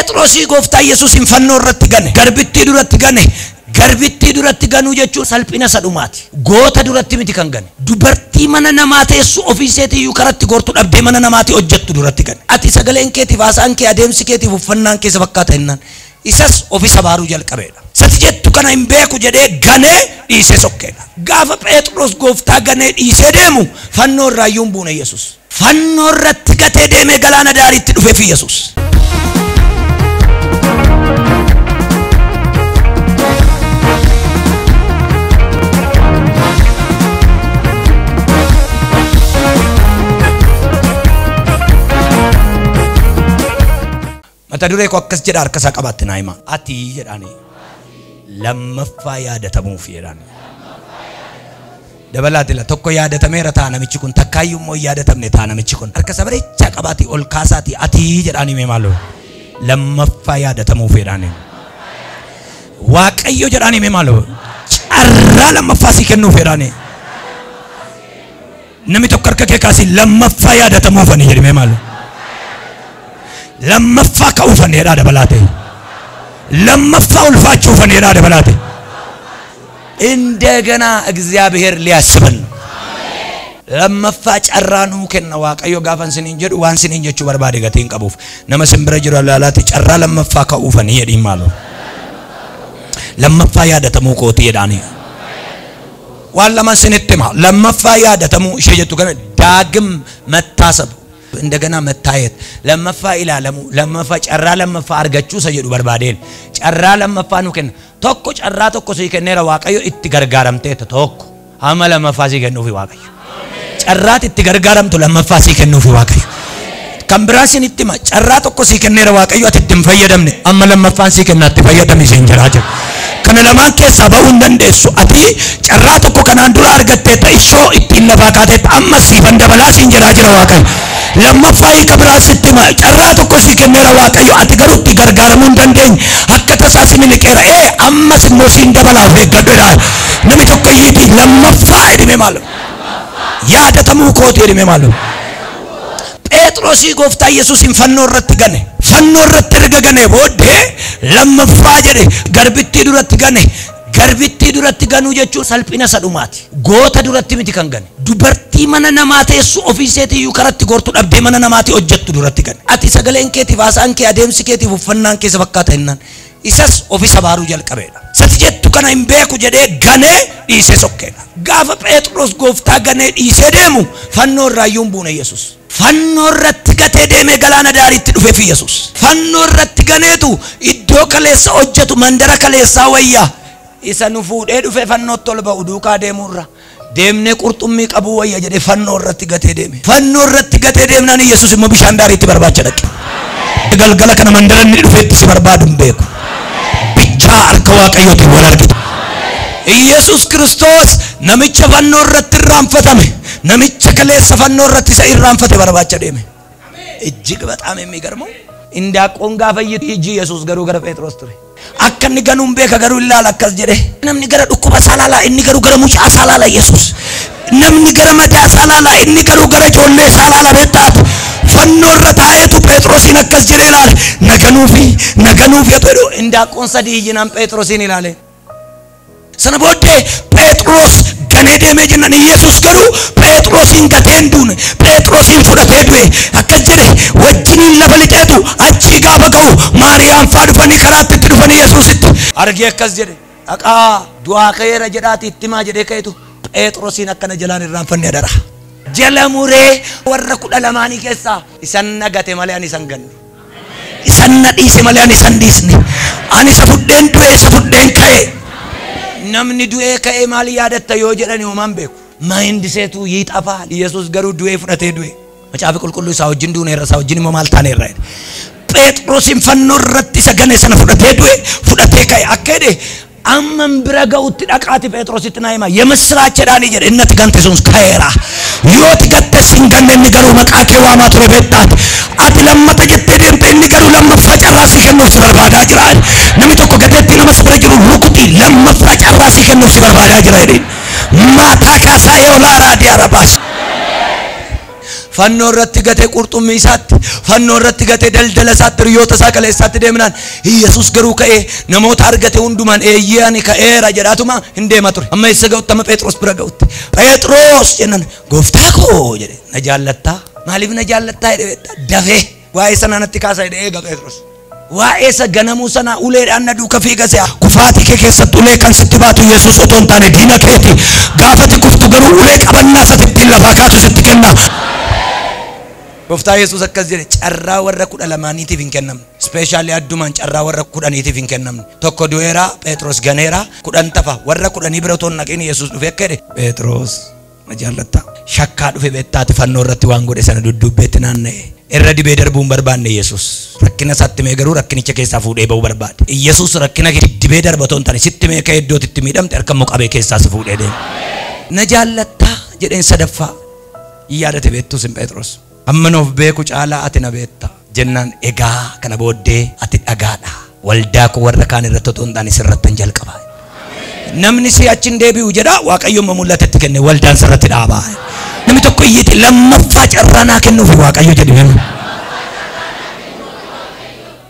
Phexrosi gooftaa Yesuusin fannoo irratti gane garbittii duratti gane garbittii duratti ganuu jechuun salphina sadhumaati. Goota duratti miti kan gane dubartii mana namaa teessu ofiiseetiyyuu karatti gortu dhabdee mana namaati hojjettu duratti gane. Ati sagaleen keetiif haasaan kee adeemsi keetiif uffannaan keessa fakkaata jennaan isas ofisa baaruu jalqabeedha. Sati jettu kana hin beeku jedhee ganee dhiisee sokkeedha. Gaafa Phexros gooftaa ganee dhiisee deemu fannoo irraayyuu buune Yesuus. Fannoo irratti gatee deemee galaana daariitti dhufee fi Yesuus. Mata duree ko akkas jedha harka isaa qabatte naa hima. Ati jedhani lammaffaa yaadatamuuf jedhani. Dabalaati la tokko yaadatameera ta'a namichi kun takkaayyuu immoo yaadatamne ta'a namichi kun. Harka isaa bareechaa qabaati ol kaasaati ati jedhani mee maaloo lammaffaa yaadatamuuf jedhani. Waaqayyo jedhani mee maaloo carraa lammaffaa si kennuuf jedhani. Namni tokko harka kee kaasi lammaffaa yaadatamuuf ani jedhi mee maaloo. لما فاكوا فنيرا دبلاتي لما فاول فاتشوا فنيرا دبلاتي إندجنا أجزابهر لياسبن لما فاتش أرانو كنا واق أيو غافن سنينجر وان سنينجر شو بربادي قتين كابوف نما سنبرجر الله لا تجرا لما فاكوا فنير إيمالو لما فايا دتمو كوتي داني والله ما سنتما لما فايا دتمو شيء تكون داعم متاسب እንደገና መታየት ለመፋ ኢላለሙ ለመፋ ጨራ ለመፋ አርጋቹ ሰየዱ በርባዴን ጨራ ለመፋ ኑከን ቶኮ ጨራ ቶኮ ሲከነራ ዋቀዮ እቲ ገርጋራምቴ ቶኮ አማ ለመፋ ሲከኑ ፊ ዋቀዮ ጨራት እቲ ገርጋራምቱ ለመፋ ሲከኑ ፊ ዋቀዮ ከምብራሲን ኢቲማ ጨራ ቶኮ ሲከነራ ዋቀዮ አትድም ፈየደምነ አማ ለመፋ ሲከናት ፈየደም ሲንጀራጀ ከነ ለማን ከሳ በኡን ደንደሱ አቲ ጨራ ቶኮ ከናን ዱራ አርገቴ ተይሾ ኢቲ ለፋካቴ አማ ሲፈንደ በላ ሲንጀራጀ ዋቀዮ لما فاي كبرى ستما جراتو كوسي كنيرا واقعيو أتقروا تقرقار من دندين حكا تساسمين كيرا أما سموسين دبلا في قدرا نمي تقيدي لما فاي دي ممالو يادا تمو كوتي دي ممالو Phexrosi gooftaa Yesuusin fannoo irratti gane fannoo irratti erga gane booddee lama faajere garbittii duratti gane garbittii duratti ganuu jechuun salphina sadhumaati. Goota duratti miti kan gane dubartii mana namaa teessu ofiiseetiyyuu karatti gortu dhabdee mana namaati hojjettu duratti gane. Ati sagaleen keetiif haasaan kee adeemsi keetiif uffannaan keessa fakkaata jennaan isas ofisa baaruu jalqabeedha. Sati jettu kana hin beeku jedhee ganee dhiisee sokkeedha. Gaafa Phexros gooftaa ganee dhiisee deemu fannoo irraayyuu buune Yesuus. Fannoo irratti gatee deemee galaana daariitti dhufee fi Yesuus. Fannoo irratti ganeetu iddoo kaleessa hojjetu mandara kaleessaa wayyaa isa nu fuudhee dhufee fannoo tolba uduukaa deemurra deemnee qurxummii qabu wayya jedhee fannoo irratti gatee deeme. Fannoo irratti gatee deemnaan Yesuus immoo bishaan daariitti barbaacha dhaqe. Galgala kana mandara inni dhufeetti si barbaadu hin beeku. Bichaa harka Waaqayyootiin wal argite. Yesuus Kiristoos namicha fannoo irratti irraanfatame namicha kaleessa fannoo irratti isa irraanfate barbaacha deeme. እጅግ በጣም የሚገርመው እንዳቆን ጋፈይ ይጂ ኢየሱስ ገሩ ገረ ጴጥሮስ ትሬ አከን ገኑም ቤከ ገሩ ይላል አከስ ጀደ ነምኒ ገረ ዱኩባ ሳላላ እኒ ገሩ ገረ ሙጫ ሳላላ ኢየሱስ ነምኒ ገረ መዳ ሳላላ እኒ ገሩ ገረ ጆሌ ሳላላ በጣት ፈኖ ረታየቱ ጴጥሮስን አከስ ጀደ ይላል ነገኑፊ የጠሩ እንዳቆን ሰዲ ይናም ጴጥሮስን ይላል ሰነቦዴ ጴጥሮስ ገነዴ መጀነን ኢየሱስ ገሩ ጴጥሮስን ገቴንዱን ጴጥሮስን ፉደቴዱዌ አከጀደ ወጅኒ ለበልጤቱ አቺ ጋበቀው ማርያም ፋድፈኒ ከራት ትድፈኒ ኢየሱስት አርጌ አከጀደ አቃ ዱአ ከየረ ጀዳቲ ኢትማ ጀደ ከይቱ ጴጥሮስን አከነ ጀላን ራንፈኒ ያደራ ጀለሙሬ ወረኩ ደለማኒ ከሳ ይሰነገቴ ማሊያን ይሰንገን ይሰነዲስ ማሊያን ይሰንዲስኒ አኒ ሰፉደን ዱኤ ሰፉደን ከይ namni du'e ka'e maal yaadatta yoo jedhani homaan beeku maayindi seetu yiixafaal Yesuus garuu du'e fudhatee du'e macaafa qulqulluu isaa wajjin duuneerra isaa wajjin immoo maal taaneerra Phexrosin fannoo irratti isa gane sana fudhatee du'e fudhatee ka'e akka jedhe amman bira ga'utti dhaqaati Phexrositti naa hima የምስራች ዳኒ jedhe innati gante suns ka'eera yooti gatte sin ganne inni garuu maqaa kee waamaa ture beektaat ati lammata jettee deemte inni garuu lammaffaa carraa si kennuuf si barbaadaa jira namni tokko gateetti nama si bira jiru rukuti lammaffaa carraa si kennuuf si barbaadaa jira jedheen maataa kaasaa yoo laaraa diyaara baas fannoo irratti gatee qurxummii isaatti, fannoo irratti gatee daldala isaatti, hiriyoota isaa kaleessaatti deemnaan Yesuus garuu ka'ee namoota argate hundumaan eeyyee ani ka'eera jedhaatuma hin deema ture. Amma isa ga'utti amma Phexros bira ga'utti Phexros jennaan gooftaa koo jedhe na jaallattaa maaliif na jaallattaa jedhe dafee waa'ee sana natti kaasaa jedhe eega Phexros. Waa'ee isa ganamuu sana uleedhaan na duuka fiigase kufaatii kee keessatti ulee kan sitti baatu Yesuus otoo hin taane diina keeti. Gaafati kuftu garuu ulee qabannaa isa ittiin lafaa kaatu sitti kenna. Gooftaa Yesuus akkas jedhe carraa warra 12 hin kennamne. Speeshaalii addumaan carraa warra 10 hin kennamne. Tokko du'eera Phexros ganeera 10 tafa warra 10 bira otoo hin naqin Yesuus dhufe akka jedhe Phexros na jaallatta. Shakkaa dhufe beektaati fannoo irratti waan godhe sana dudduubbeetti naanna'e. Irra dibee darbuun barbaanne Yesuus. Rakkina isaatti mee garuu rakkinicha keessaa fuudhee ba'uu barbaade. Yesuus rakkina dibee darbatoo hin taane sitti mee ka'ee iddootti itti miidhamte harka immoo qabee keessaa si fuudhee deema. Na jaallatta jedheen sadaffaa yaadate beektus hin Phexros. Amma noof beeku caalaa ati na beekta jennaan egaa kana booddee ati dhagaadha. Waldaa koo warra kaan irratti otoo hin taane sirratti hin jalqaba. Namni si achiin deebi'u jedha Waaqayyoon mul'atetti kenne waldaan sirratti dhaabaa. Namni tokko iyyiti lammaffaa carraa naa kennuuf Waaqayyo jedhame.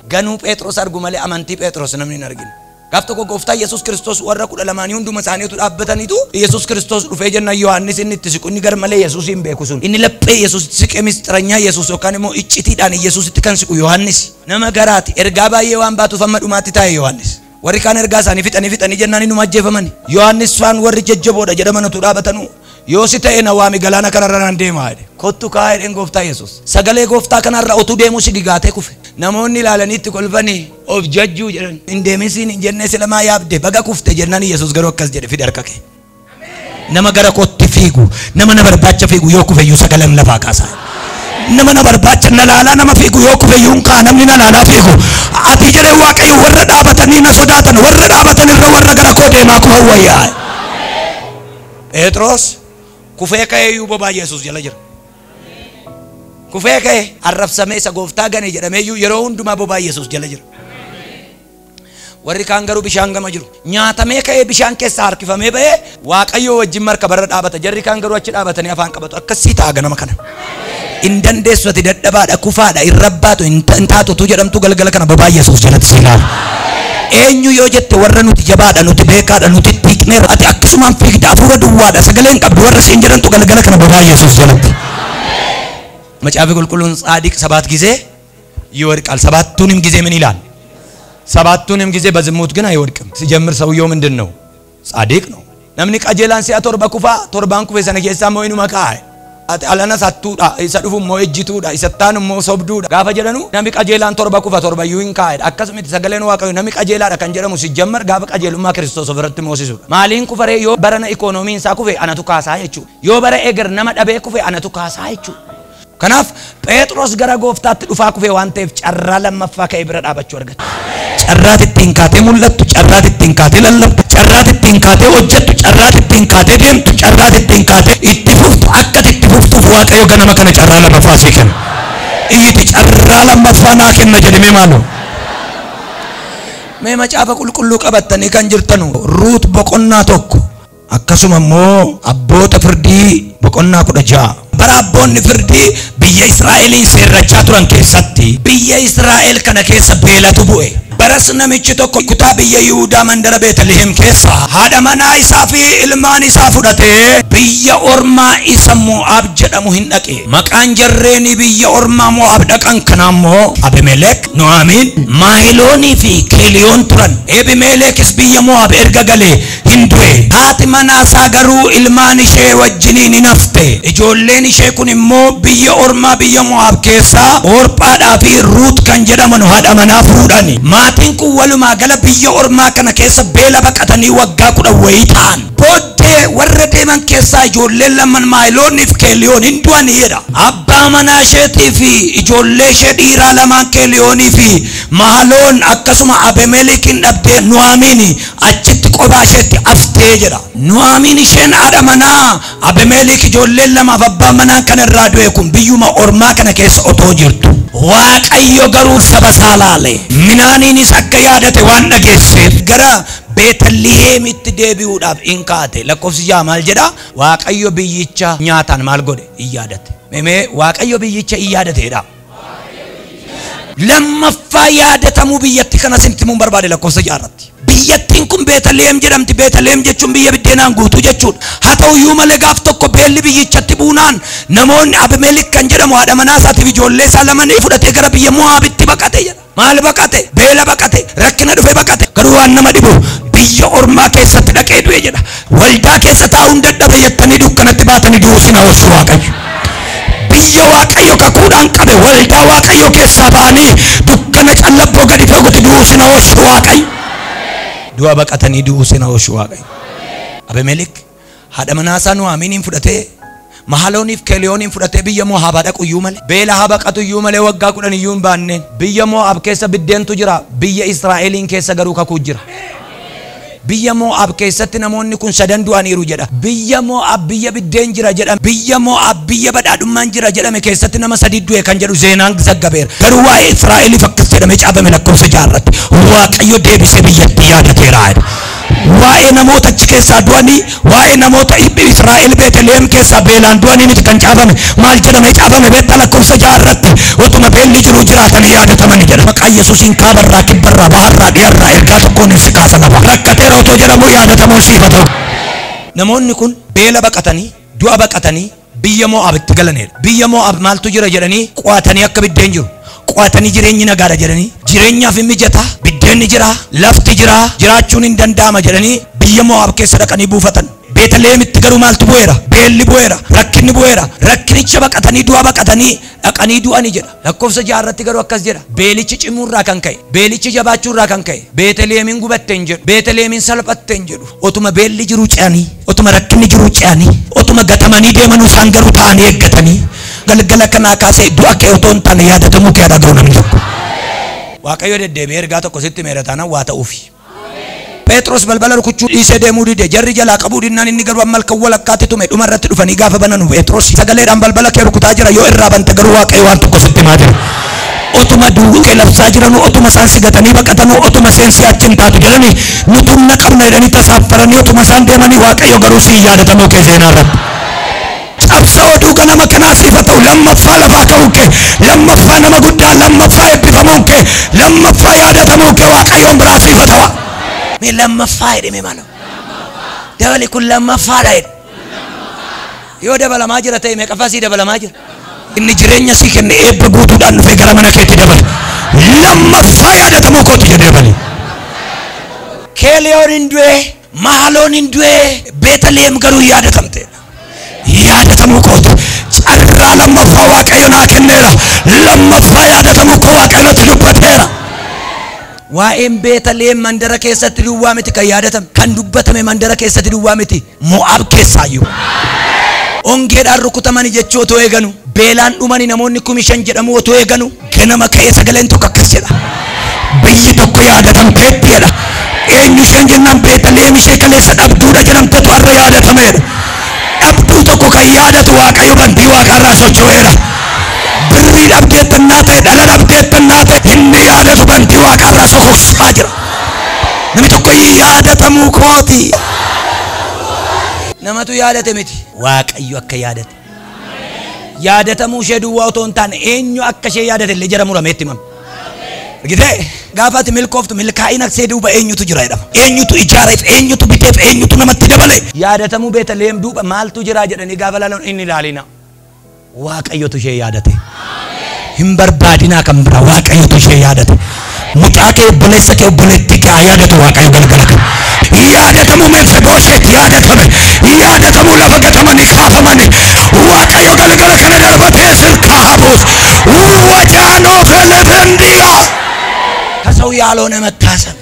Ganuu Phexros argu malee amantii Phexros namni hin argine. Gaaf tokko gooftaa Yesuus Kiristoos warra 12 hunduma isaaniitu dhaabbataniitu Yesuus Kiristoos dhufee jennaan Yohaannis inni itti siqu inni gar malee Yesuus hin beeku sun. Inni laphee Yesuus itti siqee mistiranyaa Yesuus yookaan immoo iccitiidhaan Yesuus itti kan siqu Yohaannis. Nama garaati ergaa baay'ee waan baatuuf amma dhumaatti taa'e Yohaannis. Warri kaan ergaa isaanii fixanii jennaan inuma ajjeefamani. Yohaannis faan warri jajjaboodha jedhamantu dhaabatanu. Yoo si ta'e na waami galaana kanarra naan deemaa jedhe. Kottu kaa'ee dheen gooftaa Yesuus. Sagalee gooftaa kanarra utuu deemu si digaatee kufe. Namoonni ilaalanii itti kolfanii of jajjuu jedhan. Hin deemisiin hin jennee silamaa yaabde baga kufte jennaan Yesuus garuu akkas jedhe fide harka kee. Nama gara kootti fiigu nama na barbaacha fiigu yoo kufeyyuu sagaleen lafaa kaasaa. Nama na barbaacha na laalaa nama fiigu yoo kufeyyuu kaa namni na laalaa fiigu. Ati jedhee Waaqayyo warra dhaabatanii na sodaatan warra dhaabatan irra warra gara koo deemaa kufan wayyaa. Phexros kufee ka'eeyyuu bobaa Yesuus jala jira. Kufee ka'e arrabsamee isa gooftaa gane jedhameeyyuu yeroo hundumaa bobaa Yesuus jala jira. Warri kaan garuu bishaan gama jiru. Nyaatamee ka'ee bishaan keessaa harkifamee ba'ee Waaqayyo wajjin markabarra dhaabata. Jarri kaan garuu achi dhaabatanii afaan qabatu. Akkasii ta'a ganama kana. In dandeessu ati dadhabaadha kufaadha hin rabbaatu hin taatutu jedhamtu galgala kana bobaa Yesuus jalatti si ilaala. Eenyu yoo jette warra nuti jabaadha nuti beekaadha nuti tiikneera ati akkasumaan fiigda hafuura duwwaadha sagaleen qabdu warra siin jedhantu galgala kana bobaa Yesuus jalatti. Macaafi qulqulluun ጻድቅ 7 ጊዜ ይወድቃል። ሰባቱንም ጊዜ ምን ይላል? ሰባቱንም ጊዜ በዝሙት ግን አይወድቅም። ሲጀምር ሰውየው ምንድነው? ጻድቅ ነው። namni qajeelaan si'a torba kufa torban kufe sana keessaa moo inuma kaa'e. Ati alana sattuudha isa dhufu moo ejjituudha isa taanu moo sobduudha gaafa jedhanu namni qajeelaan torba kufa torba iyyuu hin kaa'e. Akkasumatti sagaleen Waaqayyo namni qajeelaadha kan jedhamu sijammar gaafa qajeelummaa Kiristoos ofirratti moosisuudha. Maaliin kufaree yoo barana ikoonomiin isaa kufe anatu kaasaa jechuudha. Yoo bara eger nama dhabee kufe anatu kaasaa jechuudha. Kanaaf Phexros gara gooftaatti dhufaa kufe waan ta'eef carraa lammaffaa ka'ee bira dhaabachuu argate. Carraati ittiin kaatee mul'attu, carraati ittiin kaatee lallabdu, carraati ittiin kaatee hojjettu, carraati ittiin kaatee deemtu, carraati ittiin kaatee itti fuftu akka itti fuftuuf Waaqayyo ganama kana carraa lammaffaa sii kenna. Iyyiti carraa lammaffaa naa kenna jedhamee maaloo. Mee macaafa qulqulluu qabattanii kan jirtanu Ruut boqonnaa tokko akkasuma immoo abboota firdii boqonnaa 16. Bara abboonni firdii biyya Israa'eliin seerrachaa turan keessatti biyya Israa'el kana keessa beelatu bu'e. Baras namichi tokko kutaa biyya Yihuudaa mandara Beetlihem keessa haadha manaa isaa fi ilmaan isaa fudhatee biyya ormaa isa Mo'aab jedhamu hin dhaqe. Maqaan jarreeni biyya ormaa Mo'aab dhaqan kana immoo Abimelek, Nu'aamin, Maahiloonii fi Keeliyoon turan. Abimelekis biyya Mo'aab erga galee hin du'e. Haati manaa isaa garuu ilmaan ishee wajjiniin hin hafte. Ijoolleen ishee kun immoo biyya ormaa biyya Mo'aab keessaa Orphaadhaa fi Ruut kan jedhaman haadha manaa fuudhani. Maatiin kun walumaa gala biyya ormaa kana keessa beela baqatanii waggaa 10 wayii ta'an. Booddee warra deeman keessaa ijoolleen lamaan Maahiloonii fi Keeliyoon hin du'anii jedha. Abbaa manaa isheetii fi ijoollee ishee dhiiraa lamaan Keeliyoonii fi Mahiloon akkasuma Abimelekin dhabdee Nu'aamin achitti kophaa isheetti haftee jedha. Nu'aamin isheen haadha manaa Abimelek ijoolleen lamaaf abbaa manaa kana irraa du'e kun biyyuma ormaa kana keessa otoo jirtu. Waaqayyo garuu saba isaa laale. Minaaniinis akka yaadate waan dhageesseef gara Beetlihemitti deebi'uudhaaf in kaate. Lakkoofsi 6 maal jedha? Waaqayyo biyyicha nyaataan maal godhe? In yaadate. Meme waaqayyo biyyicha yaadateedha. Lammaffaa yaadatamu biyyatti kana simtimuun barbaade lakkoofsa jaarratti. Biyyattiin kun Beetlehem jedhamti. Beetlehem jechuun biyya biddeenaan guutuu jechuudha. Haa ta'uyyuu malee gaaf tokko beelli biyyichatti buunaan namoonni Abimelek kan jedhamu haadha manaa isaatiif ijoollee isaa lamanii fudhatee gara biyya Mo'aabitti baqate jedha. Maal baqate? Beela baqate, rakkina dhufe baqate. Garuu waan nama dhibu biyya ormaa keessatti dhaqee du'e jedha. Waldaa keessa taa'uun dadhabe jettanii dukkanatti baatanii du'uu sin hawwasu waaqayyo. Biyya waaqayyo kakuudhaan qabe waldaa waaqayyo keessaa ba'anii dukkana callabboo gadi fagootti du'uu sin hawwasu waaqayyo. Du'a baqatanii du'uu sin hawwasu waaqayyo. Abimelek haadha manaa isaa Nu'aamiinin fudhatee Mahalooniif Keliyooniin fudhatee biyya Mo'aab dhaquyyuu malee beela haa baqatuyyuu malee waggaa 10 iyyuu hin baanneen. Biyya Mo'aab keessa biddeentu jira. Biyya Israa'eliin keessa garuu kakuu jira. Biyya Mo'aab keessatti namoonni kun sadan du'aniiru jedha. Biyya Mo'aab biyya biddeen jira jedha. Biyya Mo'aab biyya badhaadhummaan jira jedhame keessatti nama sadi du'e kan jedhu seenaan zaggabeera. Garuu waa'ee Israa'eliif akkas jedhamee caafame lakkoofsa jaarratti. Waaqayyo deebisee biyyatti yaadateera. Waa'ee namoota achi keessaa du'anii waa'ee namoota Israa'el Beetlehem keessaa beelaan du'anii miti kan caafame. Maal jedhamee caafame beektaa lakkoofsa jaarratti. Otuma beelli jiru jiraatan yaadatamani jedha. Maqaa Yesuusiin kaabarraa kibbarraa baharraa dhiyarraa ergaa tokkoon si kaasa lafa. Rakkatee otoo jedhamu yaadatamuun siif ta'u. Namoonni kun beela baqatanii du'a baqatanii biyya Mo'aabitti galanidha. Biyya Mo'aab maaltu jira jedhanii qo'atanii akka biddeen jiru. Qo'atanii jireenyi nagaadha jedhanii jireenyaaf hin mijataa biddeenni jira lafti jira jiraachuun hin danda'ama jedhanii biyya Mo'aab keessa dhaqanii buufatan. Beetlehemitti garuu maaltu bu'eera? Beelli bu'eera, rakkinni bu'eera. Rakkinicha baqatanii du'a baqatanii dhaqanii du'anii jedha. Lakkoofsa jaarratti garuu akkas jedha. Beelichi cimuurraa kan ka'e, beelichi jabaachuurraa kan ka'e, Beetlehemin gubatte hin jedhu, Beetlehemin salphatte hin jedhu. Otuma beelli jiru ce'anii, otuma rakkinni jiru ce'anii, otuma gatamanii deemanuu isaan garuu ta'anii eeggatanii. Galgala kanaa kaasee du'a kee otoo hin taane yaadatamuu kee dhaga'u namni tokko. Waaqayyo deddeebi'ee ergaa tokko sitti meera taanaan waa ta'uufi. Petros balbala rukuchuu dhiisee deemuu dide jarri jalaa qabuu dinnaan inni garuu malkan walakkaatti tume dhuma irratti dhufanii gaafa bananu Petros sagaleedhaan balbala kee rukutaa jira yoo irraa bante garuu waaqayyo waan tokko sitti himaa jira. Otuma duukee labsaa jiranuu otuma isaan sigatanii baqatanuu otuma seensi achiin taatu jedhanii nutumna qabna jedhanii tasaaffaranii otuma isaan deemanii waaqayyo garuu si yaadatamuu kee seenaa irratti. Cabsa oduu ganama kanaa siif ta'u lammaffaa lafaa ka'uu kee lammaffaa nama guddaa lammaffaa eebbifamuu kee lammaffaa yaadatamuu kee waaqayyoon biraa siif ta'a. Me lammaffaa jedhame maal? Dabali kun lammaffaa dha. Yoo dabalamaa jira ta'e meeqaffaa sii dabalamaa jira? Inni jireenya sii kenne eebba guutuudhaan dhufee gara mana keetti dabala. Lammaffaa yaadatamuu kooti jedhee bali. Keliyoon hin du'e, Mahaloon hin du'e, Beetlehem garuu yaadatamte. Yaadatamuu kooti. Carraa lammaffaa waaqayyo naa kenneera. Lammaffaa yaadatamuu koo waaqayyotti dubbateera. Waa'een Beetlehem mandara keessatti duwwaa miti kan yaadatam kan dubbatame mandara keessatti duwwaa miti Mo'aab keessaayyuu. Ongeedhaan rukutamani jechuu otoo eeganu beelaan dhumani namoonni 5,000 jedhamu otoo eeganu ganama ka'ee sagaleen tokko akkas jedha. Biyyi tokko yaadatamteetti jedha. Eenyu isheen jennaan Beetlehem ishee kaleessa dhabduudha jedhamtetu har'a yaadatameedha. Dhabduu tokko kan yaadatu waaqayyo bantii waaqarraa socho'eera. Birrii dhabdeettannaa ta'e dhala dhabdeettannaa ta'e inni yaadatu bantii waaqarraa sokoksaa jira. Namni tokko yaadatamuu kooti. Namatu yaadate miti waaqayyo akka yaadate. Yaadatamuu ishee duwwaa otoo hin taane eenyu akka ishee yaadate illee jara murameetti himama. Argitee gaafatti milkooftu milkaa'ina see duuba eenyutu jira jedhama. Eenyutu ijaareef eenyutu biteef eenyutu namatti dabale. Yaadatamuu Beetlehem duuba maaltu jira jedhanii gaafa laalan inni ilaalina. Waaqayyotu ishee yaadate. Hin barbaadinaa kan biraa waaqayyotu ishee yaadate. Mucaa kee obboleessa kee obboleettii kee yaadatu waaqayyo galgala kana. Yaadatamuu Mefibooshet yaadatamee. Yaadatamuu lafa gatamanii kaafamanii. Waaqayyo galgala kana darbatee sirkaa hafuus. Wajaanoo feletendiyaa. Kasau yaaloon mataasame.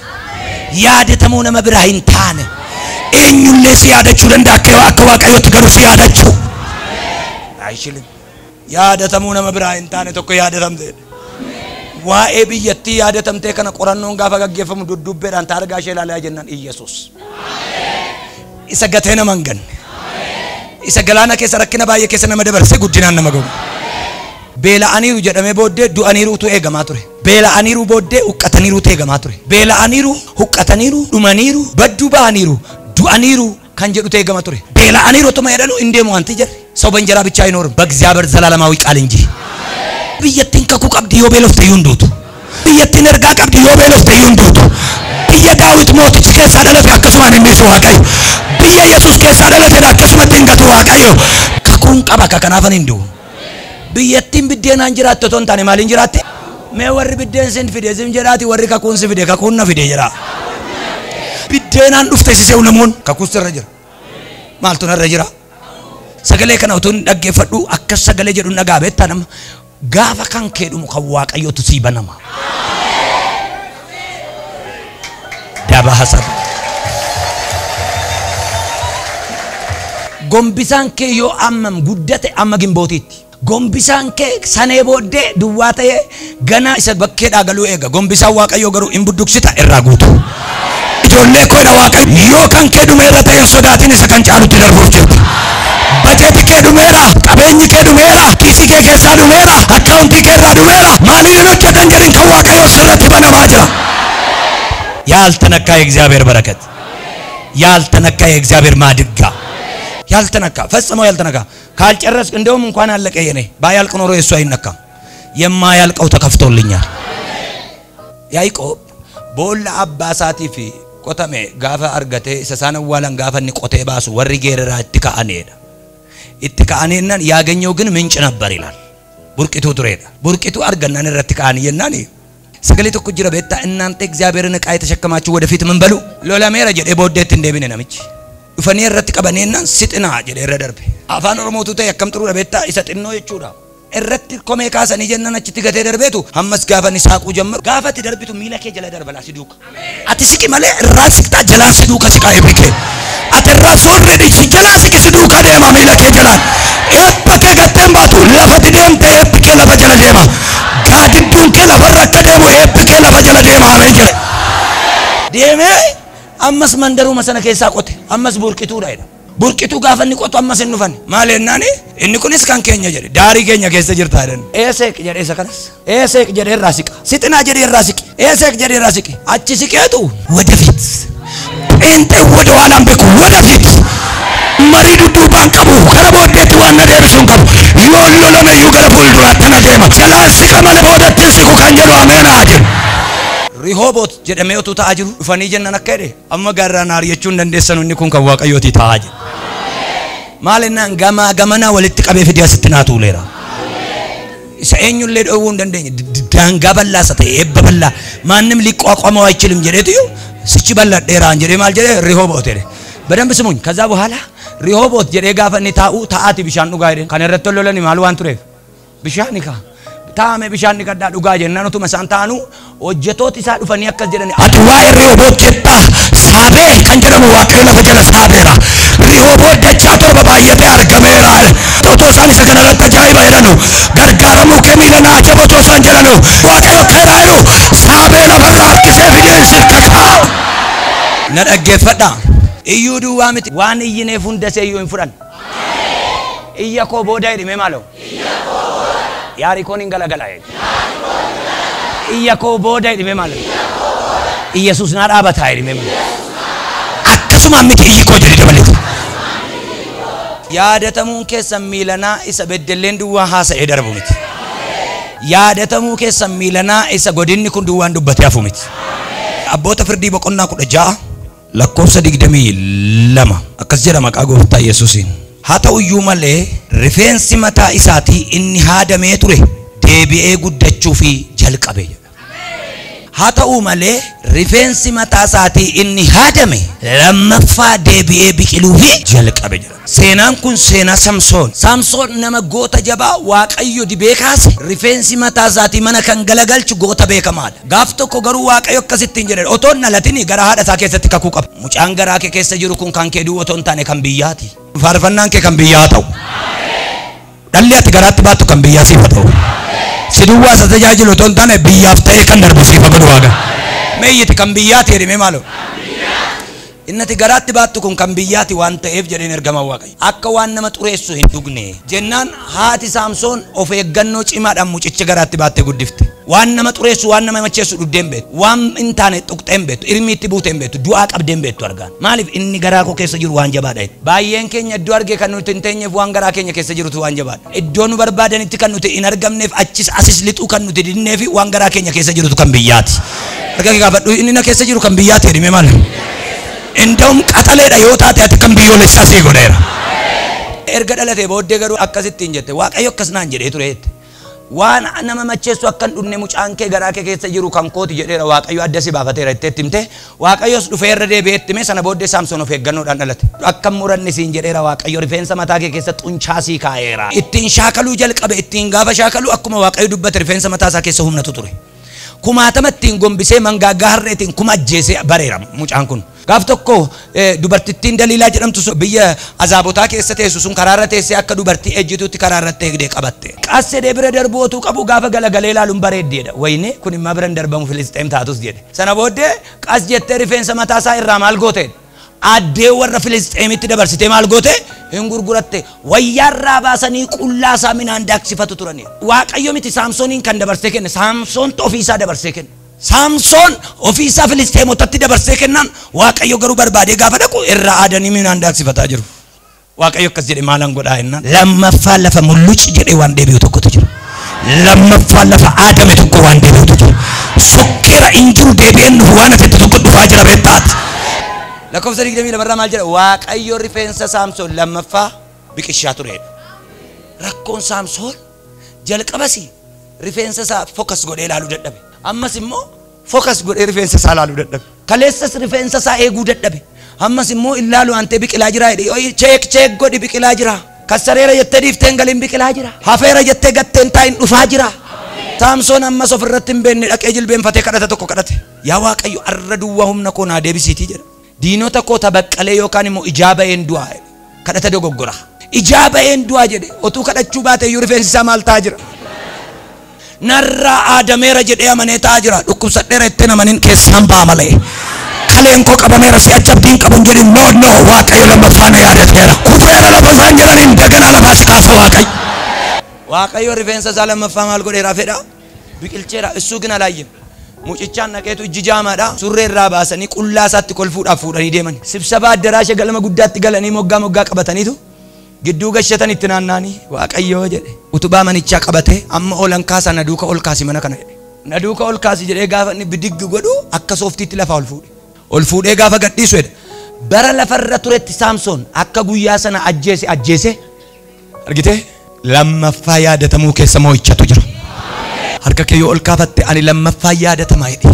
Yaadatamuu nama biraa hin taane. Eenyullee si yaadachuu danda'a akka waaqayyotti garuu si yaadachuu. Aayishilin. Yaadatamuu nama biraa hin taane tokko yaadatamte. Waa'ee biyyattii yaadatamtee kana qorannoon gaafa gaggeeffamu dudubbeedhaan taargaa ishee ilaalaa jennaan Iyesuus. Isa gatee nama hin ganne. Isa galaana keessa rakkina baay'ee keessa nama dabarsee guddinaan nama gahu. Beela'aniiru jedhamee booddee du'aniiruutu eegamaa ture. Beela'aniiru booddee huqqataniiruutu eegamaa ture. Beela'aniiru huqqataniiru dhumaniiru badduu ba'aniiru du'aniiru kan jedhutu eegama ture. Beela'aniiru otuma jedhanu hin deemu wanti jarri. ሰው በእንጀራ ብቻ አይኖርም በእግዚአብሔር ዘላለማዊ ቃል እንጂ። ብየትን ከኩ ቀብድ ዮቤሎፍ ተዩንዱቱ ብየትን እርጋ ቀብድ ዮቤሎፍ ተዩንዱቱ ብየ ዳዊት ሞት ከሳ ደለፍ ያከሱማን እንዲሱ ዋቀዩ ብየ ኢየሱስ ከሳ ደለፍ ያከሱማን ድንገቱ ዋቀዩ ከኩን ቀባ ከከናፈን እንዱ ብየትን ብደና እንጀራት ተቶንታኔ ማል እንጀራት ሜወር ብደን ሰንት ፊደ ዝምጀራቲ ወር ከኩን ስፊደ ከኩንና ፊደ ጀራ ብደናን ዱፍተ ሲሰው ነሞን ከኩስ ረጅራ ማልቱ ነረጅራ ሰገሌ ከናውቱን ደገፈዱ አከስ ሰገሌ ጀዱ ነጋ በታንም ጋፋ ካን ከዱ ከዋቀዮቱ ሲበነማ ዳባ ሐሳብ ጎምቢሳን ከዮ አመም ጉደተ አመግን ቦቲት ጎምቢሳን ከ ሰኔ ቦዴ ዱዋተ ገና ኢሰ በከዳ ገሉ ኤጋ ጎምቢሳ ዋቀዮ ገሩ ኢምቡዱክሲታ እራጉቱ ጆሌ ኮዳ ዋቀዮ ዮ ካን ከዱ ሜራተ ሶዳቲን ኢሰ ካን ጫሉ ተደርቦችት በጀት ከዱ ሜራ ቀበኝ ከዱ ሜራ ኪሲ ከከሳ ዱ ሜራ አካውንት ከራ ዱ ሜራ ማንን ነው ተደንጀሪን ከዋቀዮ ስረት በነማጃ ያልተነካ የእግዚአብሔር በረከት ያልተነካ የእግዚአብሔር ማድጋ ያልተነካ ፈጽሞ ያልተነካ ካልጨረስ እንደውም እንኳን አለቀ የኔ ባያልቅ ኖሮ የሱ አይነካ የማያልቀው ተከፍቶልኛል። ያዕቆብ ቦላ አባሳቲ ፊ ቆተሜ ጋፋ አርገቴ ሰሳነ ዋላን ጋፋኒ ቆቴ ባሱ ወሪ ጌረራ ኢትካአኔናን ያገኘው ግን ምንጭ ነበር ይላል። ቡርቂቱ ትሬዳ ቡርቂቱ አርገናን ረትካአኔናን ሰገሌት እኮ ጅራ በታ እናንተ እግዚአብሔርን ቃይ ተሸከማችሁ ወደፊት ምን በሉ ሎላሜራ ጀዴ ቦዴት እንደብነ ነምች ዱፈኔ ረትቀበኔና ሲጥና ጀዴ ረደርበ አፋን ኦሮሞቱ ተየከም ጥሩ በታ ይሰጥኖ ይቹዳ እረት ኮሜ ካሰኒ ጀነነች ትገቴ ደርቤቱ አመስ ጋፈን ይሳቁ ጀመር ጋፈት ደርቢቱ ሚለከ ጀለ ደርበላ ሲዱክ አትስቂ ማለ ራስክታ ጀላ ሲዱክ ሲቃይ ቢከ አትራስ ወርድ ሲጀላስክ ሲዱክ ደማ ሚለከ ጀላን ኤበከ ገተምባቱ ለፈት ደምተ ኤበከ ለፈጀለ ደማ ጋድዱን ከለ ወረከ ደሞ ኤበከ ለፈጀለ ደማ አመንጀ ደሜ አመስ መንደሩ መሰነ ከሳ ቆቴ አመስ ቡርቂቱ ዳይዳ ቡርቂቱ ጋፈን ቆቶ አመስ እንፈን ማለናኒ እንኩንስ ካን ከኛ ጀደ ዳሪ ከኛ ከሰ ጅርታ አይደል ኤሴክ ጀደ ሰከነስ ኤሴክ ጀደ ራሲቃ ሲጥና ጀደ ራሲቂ ኤሴክ ጀደ ራሲቂ አቺ ሲቀጡ ወደፊት እንተ ወደ ኋላም በኩ ወደፊት መሪዱ ዱባን ቀቡ ከረቦዴት ዋና ደርሱን ቀቡ ይወሎ ለነዩ ገረፉል ዱራ ተነደማ ሰላስ ከመለ ወደትስ ኩ ካንጀሉ አሜን አጅን ሪሆቦት ጀደሜቱ ታጅሩ ፈኒ ጀነና ከደ አማ ጋራና አርየቹን እንደሰኑ እንኩን ከዋቀዮቲ ታጅ ማለና ገመና ወልት ቀበ ፊዲያ ስትናቱ ሌራ ሰእኙ ለደው እንደንደኝ ዳንጋ በላ ሰተ የበበላ ማንንም ሊቋቋመው አይችልም ጀደቱ ስቺ በላ ዴራ እንጀ ማል ጀደ ሪሆቦት ደ በደንብ ስሙኝ ከዛ በኋላ ሪሆቦት ጀደ ጋፈኒ ታኡ ታአቲ ቢሻን ዱጋ አይደን ካነረተሎ ለኒ ማሉ አንቱሬ ቢሻኒካ ታሜ ቢሻን ንቀዳ ዱጋ ጀነነቱ መሳንታኑ ወጀቶት ኢሳ ዱፈኒ አከል ጀደኒ አጥዋ ሪሆቦት ጀጣ ሳቤ ከንጀረሙ ዋቀለ ፈጀለ ሳቤራ ሪሆቦት ደቻቶ በባየተ አርገሜራ ቶቶሳን ሰከነረተ ጃይባ ይረኑ ገርጋረሙ ከሚለና ቸቦቶ ሳንጀረኑ ዋቀዮ ከራዩ ሳቤ ለበራ ከሰ ፊደን ሲከካ ነደገፈዳ እዩዱ ዋምት ዋን ይኔ ፉንደሰ ይዩን ፍራን ኢያኮ ቦዳይ ዲሜ ማለው ያሪኮን እንገላገላየ ኢያኮ ቦዳይ ዲሜ ማለው ኢየሱስ ናዳባታይ ዲሜ ማለው አከሱማ ምት ኢይኮ ጀዲ ደበለት ያደተሙን ከሰሚለና ኢሰበደለን ዱዋ ሐሰ እደርቡምት ያደተሙ ከሰሚለና ኢሰጎዲን ኩን ዱዋን ዱበት ያፉምት አቦተ ፍርዲ በቆና ኩደጃ ለኮሰ ዲግደሚ ለማ አከጀራ ማቃጎፍታ ኢየሱስን ሃታውዩ ማለ ሪፌንስ መታ ኢሳቲ ኢኒ ሃደሜ ቱሬ ዴቢኤ ጉደቹ ፊ ጀልቀበ ሃታው ማለ ሪፌንስ መታ ሳቲ ኢኒ ሃደሜ ለመፋ ዴቢኤ ቢቂሉ ፊ ጀልቀበ ሴናን ኩን ሴና ሳምሶን ነመጎተ ጀባ ዋቀዮ ዲቤካስ ሪፌንስ መታ ሳቲ መነ ከንገለገልቹ ጎተ ቤከማል ጋፍቶ ኮገሩ ዋቀዮ ከሲት እንጀደ ኦቶና ለቲኒ ገራ ሃዳ ሳከሰት ከኩቀብ ሙጫን ገራ ከከሰ ጅሩ ኩን ካንከዱ ኦቶንታኔ ካንቢያቲ ፋርፈናን ከካንቢያታው ዳሊያት ገራት ባቱ ካንቢያሲ ፈተው ሲዱዋ ሰተጃጅሎ ኦቶንታኔ ቢያፍተ ከንደርቡ ሲፈገዱ ዋጋ መይት ካንቢያቲ ሪሜ ማሎ innati garatti baattu kun kan biyyati wanta ef jedhen ergama waaqay akka waan nama xureessu hin dugne jennan haati Samson of eegganno cimaadhaan mucicha garatti baatte guddifte waan nama xureessu waan nama macheessu dhugdeen beektu waan intaane tuqxeen beektu irmiitti buuteen beektu du'aa qabdeen beektu argaan maaliif inni garaa koo keessa jiru waan jabaadha baay'een keenya iddoo argee kan nuti hin teenyeef waan garaa keenya keessa jirutu waan jabaadha iddoo nu barbaadanitti kan nuti hin argamneef achis asis lixuu kan nuti dinneefi waan garaa keenya keessa jirutu kan biyyaati argaa gaafadhu inni na keessa jiru kan biyyaati jedhime maal indawum qaxaleedha yoo taate ati kan biyyoolessaa sii godheera erga dhalatee booddee garuu akkasittiin jette waaqayyo akkas naan jedhee ture jette waan nama macheessu akkan dhunne mucaan kee garaa kee keessa jiru kan kooti jedheera waaqayyo adda si baafateera itti himte waaqayyos dhufee irra deebi'ee itti sana booddee Saamsoon of eeggannoodhaan dhalate akkam muranni siin jedheera waaqayyo rifeensa mataa kee keessa xunchaa sii kaa'eera ittiin shaakaluu jalqabe ittiin gaafa shaakaluu akkuma waaqayyo dubbate rifeensa mataa isaa keessa humnatu ture kumaatama ittiin gombisee mangaaggaa harreetiin kuma ajjeesee bareera mucaan kun gaaf tokko dubartittiin Daliilaa jedhamtu biyya azaabotaa keessa teessu sun karaarra teessee akka dubartii ejjituutti karaarratti eegdee qabatte qassee bira darbootu qabu gaafa galagalee ilaaluun bareeddeedha wayne kun immoo bira darbamu Filisxeem taatus jedhe sana booddee qas jettee rifeensa mataa isaa irraa maal goote addee warra Filisxeemitti dabarsitee maal goote hin gurguratte wayyaarraa baasanii qullaa isaa minaan daaksifatu turani waaqayyo miti Saamsooniin kan dabarsee kenne Saamsoon ofiisaa dabarsee kenne Saamsoon ofiisaa Filisxeemotatti dabarsee kennan waaqayyo garuu barbaadee gaafa dhaqu irraa aadanii minaan daaksifataa jiru waaqayyo akkas jedhe maalan godhaa jennaan lammaffaa lafa mulluc jedhee waan deebi'u tokkotu jiru lammaffaa lafa aadame tokko waan deebi'utu jiru sokkeera injiru deebi'een dhufu waan afetti tokko dhufaa jira beektaati lakkoofsa 22 maal jedha waaqayyo rifeensa Saamsoon lammaffaa biqilchaa tureedha rakkoon Saamsoon jalqabasi rifeensa isaa fokas godhee ilaaluu dadhabe ammas immoo fokas godhee rifeensa isaa ilaaluu dadhabe kaleessas rifeensa isaa eeguu dadhabe ammas immoo ilaalu antee biqilaa jira cheek godhi biqilaa jira kassareera jettee dhiifteen galiin biqilaa jira hafeera jettee gatteen taayin dhufaa jira Saamsoon ammas ofirratti hin beekne dhaqee jilbeenfatee kadhata tokko kadhate yaa waaqayyo arra duwwaa humna koo naa deebisiitii jedha diinota koo tabaqqalee yookaan immoo ijaa ba'een du'aa kadhata dogoggora ijaa ba'een du'aa jedhe otuu kadhachuu baate iyyuu rifeensi isaa maal ta'aa jira narraa aadameera jedhee amanee ta'aa jira dhukkubsadheera ittiin amanin keessaan ba'a malee kaleen koo qabameera si ajabdiin qaban jedhin no waaqayyo lammaffaan yaadateera kufeera lafa isaan jedhaniin daganaa lafaa si kaasa waaqayyo rifeensa isaa lammaffaa maal godheera fedha biqilcheera issuu gina laayyin mucichaan naqeetu ijji jaamaadha surree irraa baasanii qullaa isaatti kolfuudhaaf fuudhanii deeman sibsabaa addaraasha galma guddaatti galanii moggaa qabataniitu gidduu gashatan itti naannanii waaqayyo jedhe utubaa manichaa qabate amma oolan kaasa na duuka ol kaasi mana kana jedhe na duuka ol kaasi jedhee gaafa inni bidiggi godhu akka sooftiitti lafa ol fuudhee gaafa gadhiisu jedhe bara lafarra turetti Saamsoon akka guyyaa sana ajjeese argite lammaffaa yaadatamuu keessa moo'ichatu jira harka kee yoo ol kaafatte ani lammaffaa yaadatamaa jedhe